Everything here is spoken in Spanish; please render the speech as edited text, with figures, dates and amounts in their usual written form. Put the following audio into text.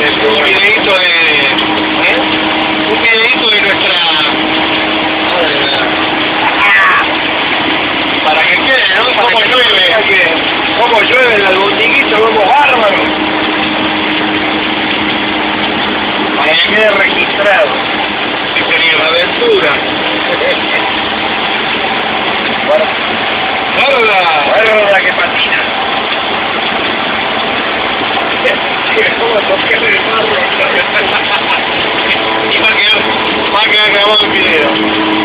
un videíto un videíto de nuestra... Para que quede, ¿no? Cómo llueve. Cómo llueve el albondiguito, vemos bárbaro. Para que quede registrado. Sí, señor, aventura. Bueno, la que patina. ¿Cómo toqué el barro? Y va a quedar grabado el video.